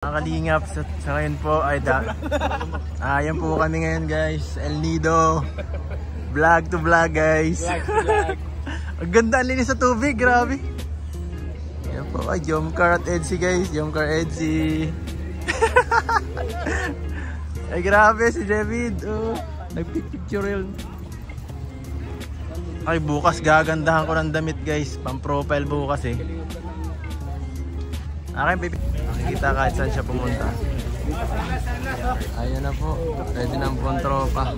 Mga kalingap, sa ngayon po ay ayan po kami ngayon guys, El Nido. Vlog to vlog guys. Ang ganda, ang linis sa tubig, grabe. Ayan po ay Jomcar at Edsy guys, Jomcar Edsy. Ay grabe si David, oh, nagpicture yun. Ay bukas gagandahan ko ng damit guys, pang profile bukas eh. Akin nakikita kahit saan siya pumunta. Ayan na po, pwede na po ang tropa.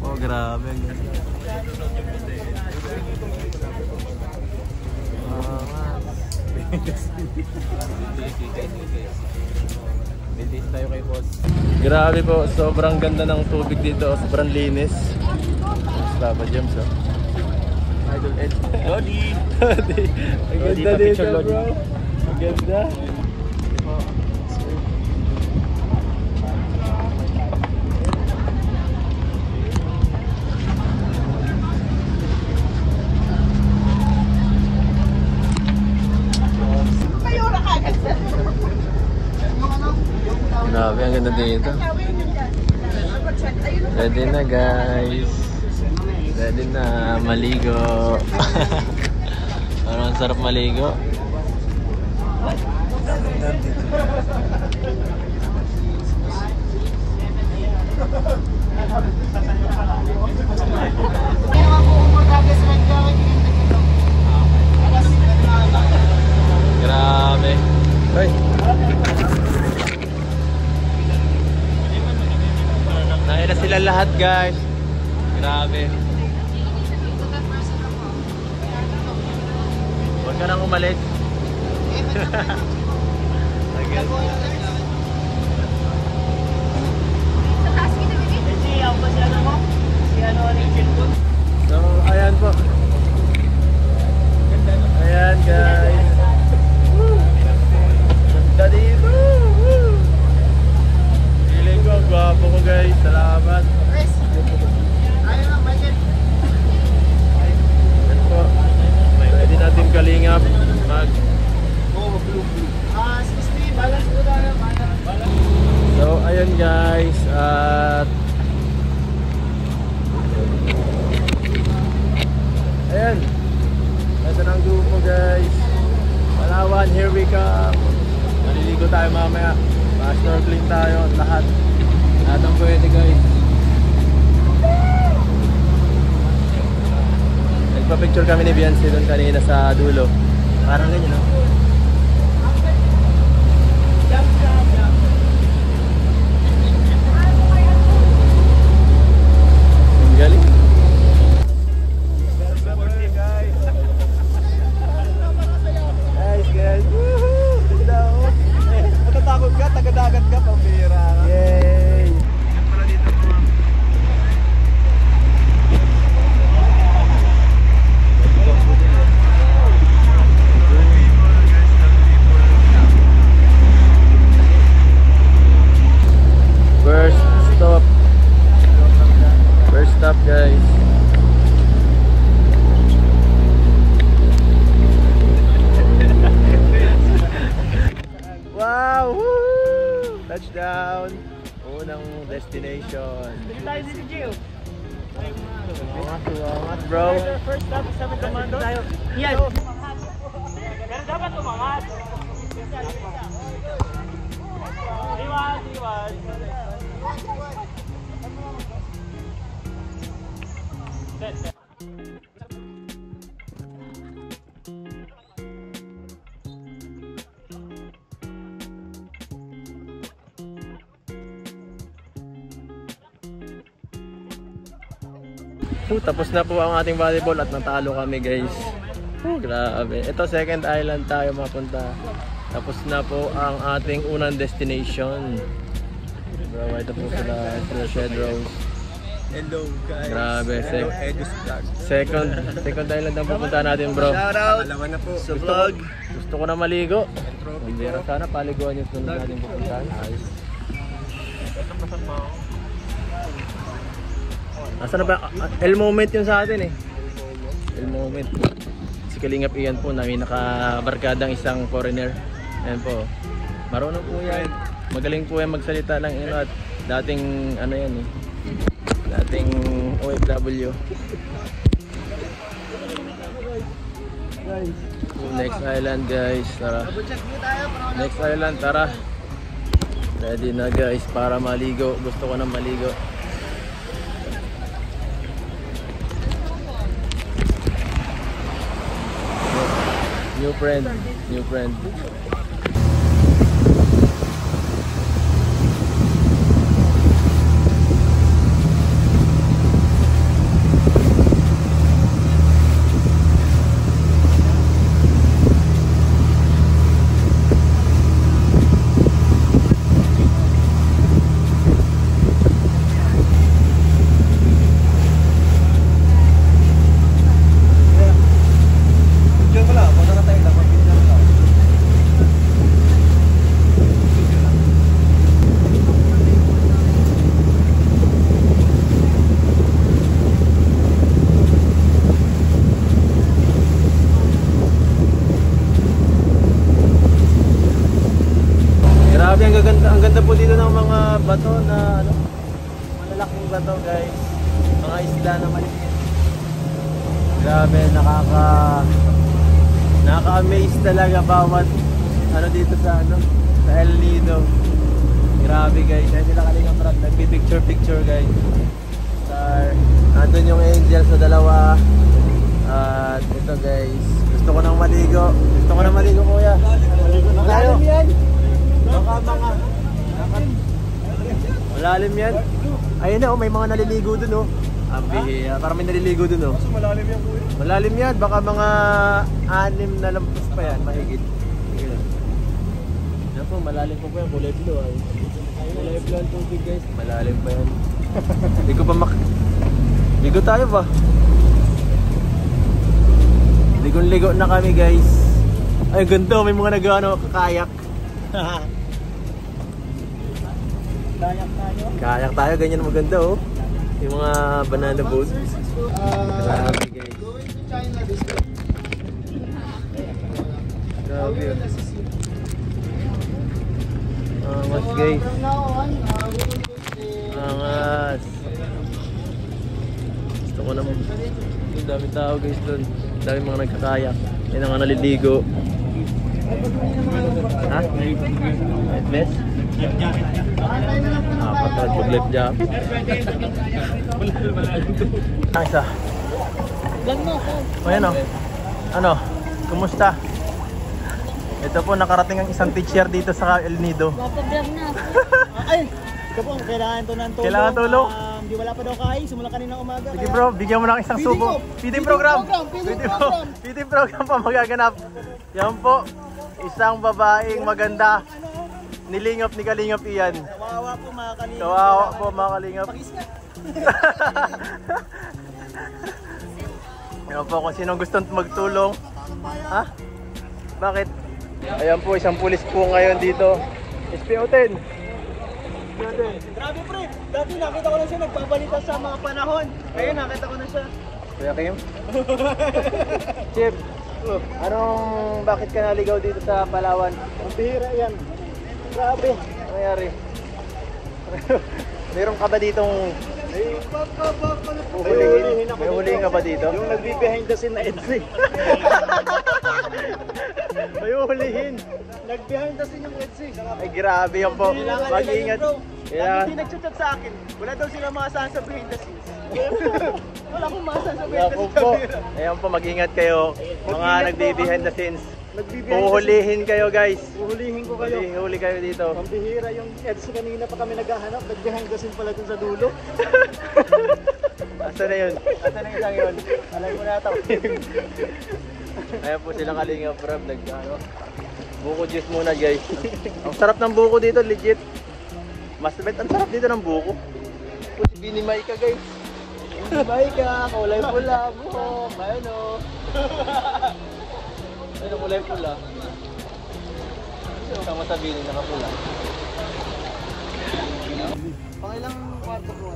Oh grabe. Tayo kay boss. Grabe po, sobrang ganda ng tubig dito, sobrang linis. Baba James oh. Idol Ed. Lodi. Ang ganda dito bro. Ang ganda. Grabe, ang ganda dito. Ready na guys. Ready na maligo. Parang sarap maligo. Grabe. Hoy. Naila sila lahat guys. Grabe. Huwag ka nang umalis. So, ayan po. Ayan guys. Ganda dito. Feeling ko, gwapo ko guys. Salamat. Ayan po. Pwede natin kalingap mag so ayun guys at ayan ito na ang grupo guys. Palawan, here we come. Maliligo tayo mamaya, snorkeling tayo, lahat ang pwede guys. Nagpa-picture kami ni Beyonce doon kanina sa dulo. Parang ganyan, no? Ang galing. Guys. Woohoo! Ganda, oh. Matatakot ka? Taga-dagat ka? Pambira ka. Yay! Yan pala dito po. First stop guys. Wow! Woo! Touchdown! Unang destination. Dito tayo si Gio. Tumangat bro. First stop sa Comando. Yan. Pero dapat tumangat. Iwan. Tapos na po ang ating volleyball at natalo kami guys. Grabe. Ito second island tayo mapunta. Tapos na po ang ating unang destination. Bro, ito po sila Shed Rose. Hello guys. Grabe. Second island ang pupunta natin bro. Shoutout sa vlog. Gusto ko na maligo. Sana paliguan yung sunod natin pupuntahan. Nasaan na ba? El Moment yun sa atin eh. El Moment. Si Kalingap Ian po na may nakabarkadang isang foreigner. Ayan po. Marunong po yan. Magaling po yan magsalita ng at dating ano yan eh. Dating OFW. Next island guys, tara. Next island, tara. Ready na guys para maligo. Gusto ko na maligo. New friend, new friend. Ang ganda po dito ng mga bato na ano, malalaking bato guys, mga isla na maliit. Grabe, nakaka-amaze talaga bawat ano dito sa ano, sa El Nido. Grabe guys, kaya sila Kalingap Rab nagpi-picture guys. Nandun yung angel sa dalawa. At ito guys, gusto ko nang maligo. Gusto ko nang maligo kuya. Maligo na tayo. Baka mga malalim yan. Ayun na, oh, may mga naliligo dun, oh. Parang may naliligo dun, oh. Malalim yan, kuya. Malalim yan, baka mga 6 na lampas pa yan, mahigit. Yan po, malalim po yan, kulay blue, ay. Kulay blue ang tubig guys, malalim pa yan. Ligo pa ligo tayo ba? Ligo na kami guys. Ay ganda, may mga nag-ano, kakayak. Kayak tayo, ganyan maganda oh. Yung mga banana boat. Grabe guys. Grabe. Angas guys. Angas. Gusto ko naman. Ang dami tao guys doon. Ang dami mga nagkakayak. Yan ang naliligo. Ha? Life vest? Patag pag-life jacket. Ang isa. O yan o. Ano? Kumusta? Ito po, nakarating ang isang teacher dito sa El Nido. Papablog na. Ay! Ito po, kailangan to ng tulong. Kailangan tulong? Di wala pa daw kain, simula kanina umaga. Sige bro, bigyan mo ng isang subo. Feeding program. Feeding program pa magaganap. Yan po, isang babaeng maganda. Nilingap ni Kalingap iyan. Kawawa po mga Kalingap. Kawawa po mga Kalingap. Yan po kung sinong gustong magtulong. Ha? Bakit? Ayan po, isang pulis po ngayon dito. SPO10. Grabe pre, dati nakita ko na siya nagbabalita sa mga panahon. Ngayon nakita ko na siya. Kuya Kim? Chip, bakit ka naligaw dito sa Palawan? Ang bihira yan. Grabe. Ano nangyari? Meron ka ba ditong huhulihin? May hulihin ka ba dito? Yung nagbe-behind the scene na Edsi. May huhulihin. Nag-behind the scene yung Edsi. Ay grabe yan po. Mag-iingat. Kaya hindi nag-chat sa akin. Wala daw sila maasahan sa behind the scenes. Wala akong maasahan sa behind the Ako scenes. po. Ayan po, mag-ingat kayo. Mga nagbe-behind the scenes. Huhulihin kayo guys. Huhulihin ko kayo. Huli kayo dito. Pambihira yung Edsi kanina pa kami naghahanap. Nag-behind the scene pala dun sa dulo. Asa na yun? Asa na isang yun? Alay mo na ito. Ayan po sila Kalingap Rab. Buko juice muna guys. Ang sarap ng buko dito, legit. Mas bet, ang sarap dito ng buko. Binimay ka guys. Binimay ka, kulay pula, buhok. Ayun o. Ayun o, kulay pula. Sama sa bini, nakapula. Pangilang kwarto ko?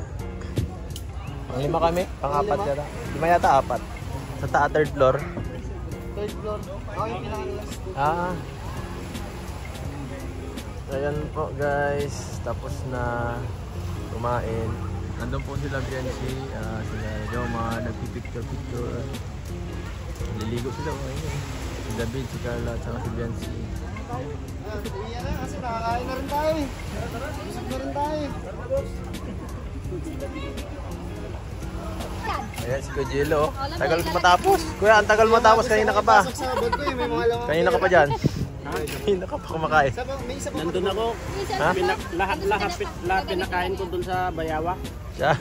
Pang-5 kami, pang-4 yata. 5 yata 4. Sa third floor. Third floor. Okay, kailangan last. Ah. Ayan po guys, tapos na kumain. Nandun po sila Biancy, sila Joma, nagpipicture-picture. Naliligo sila ngayon. Si David, si Carla, at saka si Biancy. Iyan na kasi nakakain na rin tayo eh. Busog na rin tayo. Ayan si Kuya Jello. Tagal ko matapos. Kuya, ang tagal mo matapos. Kanina ka pa. Kanina ka pa dyan. Kanina ka pa kumakain. Nandun ako. Ha? Lahat pinakain ko dun sa Bayawak. Siya?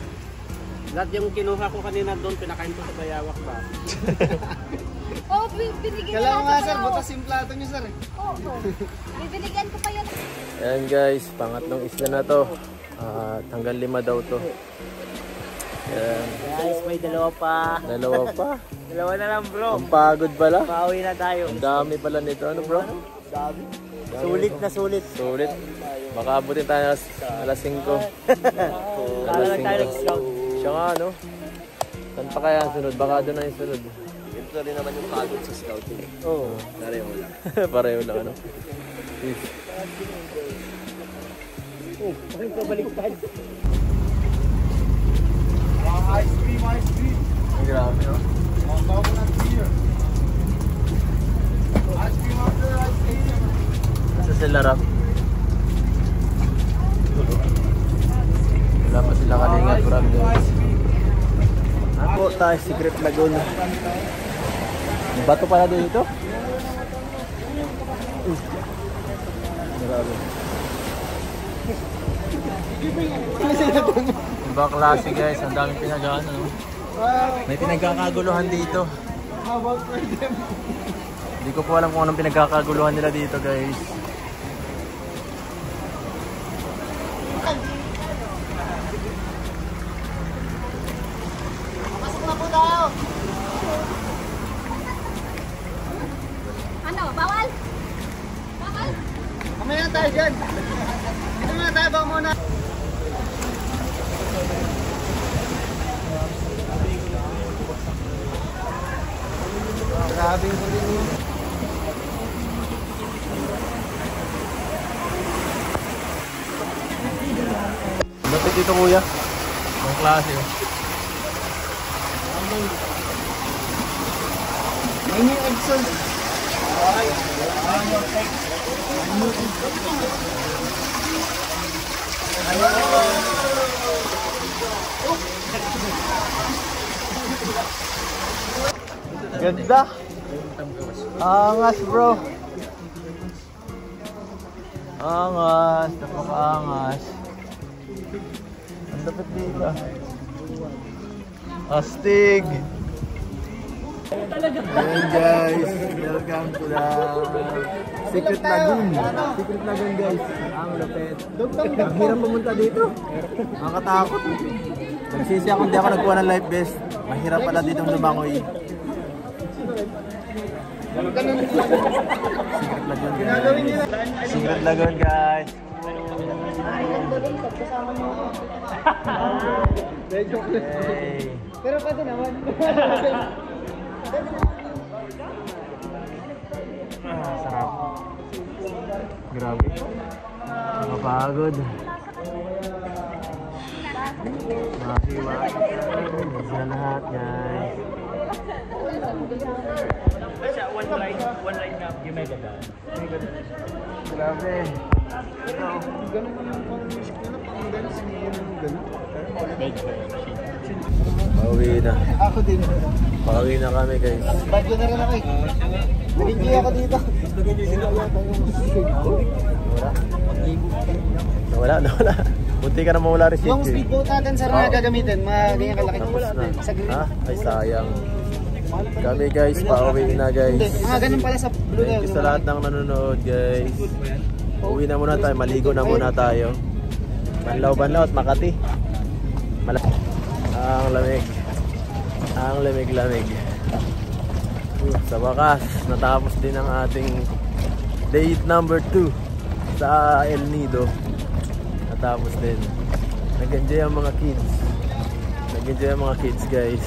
Lahat yung kinuha ko kanina dun, pinakain ko sa Bayawak ba? Oh, binigyan Kailangan nga sir, butas yung plato nyo sir eh. Oo. Bibinigyan ko pa yan. Ayan guys, pangatlong isla na to. Hanggang 5 daw to. Ayan. Guys, may dalawa pa. Dalawa pa. Dalawa na lang bro. Ang pagod pala. Pauwi na tayo. Ang dami pala nito. Ano bro? Sulit na sulit. Sulit. Baka abutin tayo alas 5. Kala lang tayo nag-scout. Siya nga ano? Saan pa kaya ang sunod? Baka doon na yung sunod. Ito rin naman yung pagod sa scouting. Oo. Pareho lang. Pareho lang ano. Oh, bakit ka baliktad? Ice cream, ice cream. Ang grabe no? 1,000 beer. Ice cream after ice cream. Nasa sila rap. Wala pa sila Kalingap Rap guys. Ako tayo Secret Lagoon. May bato pala dito. Grabe. Iba klase guys, ang daming pinagawa no? May pinagkakaguluhan dito. How about for them? Hindi ko po alam kung anong pinagkakaguluhan nila dito guys. Pasok na po tayo. Ano? Bawal? Bawal? Kamaya na tayo dyan. Dito muna tayo, baka muna. Grabe yung kulit niyo. Lapit dito kuya. Ang klase oh. Ayun yung Edson. Ganda. Angas bro. Angas. Napaka-angas. Ang lapit dito. Astig. Ayan guys. Welcome to the Secret Lagoon. Secret Lagoon guys. Ang lapit. Ang hirap pumunta dito. Nakakatakot. Nagsisi ako hindi ako nagkuha ng life vest. Mahirap pala dito lumangoy. Secret Lagoon guys. Secret Lagoon guys. Hey. Pero pwede naman. Sarap. Grabe. Nakapagod. Masiwa. Sa lahat guys. One line na yung mega gun. Grabe. Pauwi na. Ako din. Pauwi na kami guys. Bagyo na rin ako eh. Nag-enjoy ako dito. Nawala. Bunti ka na mawala rin Yung speedboat natin sir na gagamitin, ganyan kalaki. Sa green. Ha? Ay sayang. Kami guys, pauwi na guys. Mga ganun pala sa blue. Thank you sa lahat ng nanonood guys. Uwi na muna tayo, maligo na muna tayo. Banlaw at Makati. Ang lamig. Ang lamig. Sa wakas, natapos din ang ating date number 2 sa El Nido. Natapos din. Nag-enjoy ang mga kids. Nag-enjoy ang mga kids guys.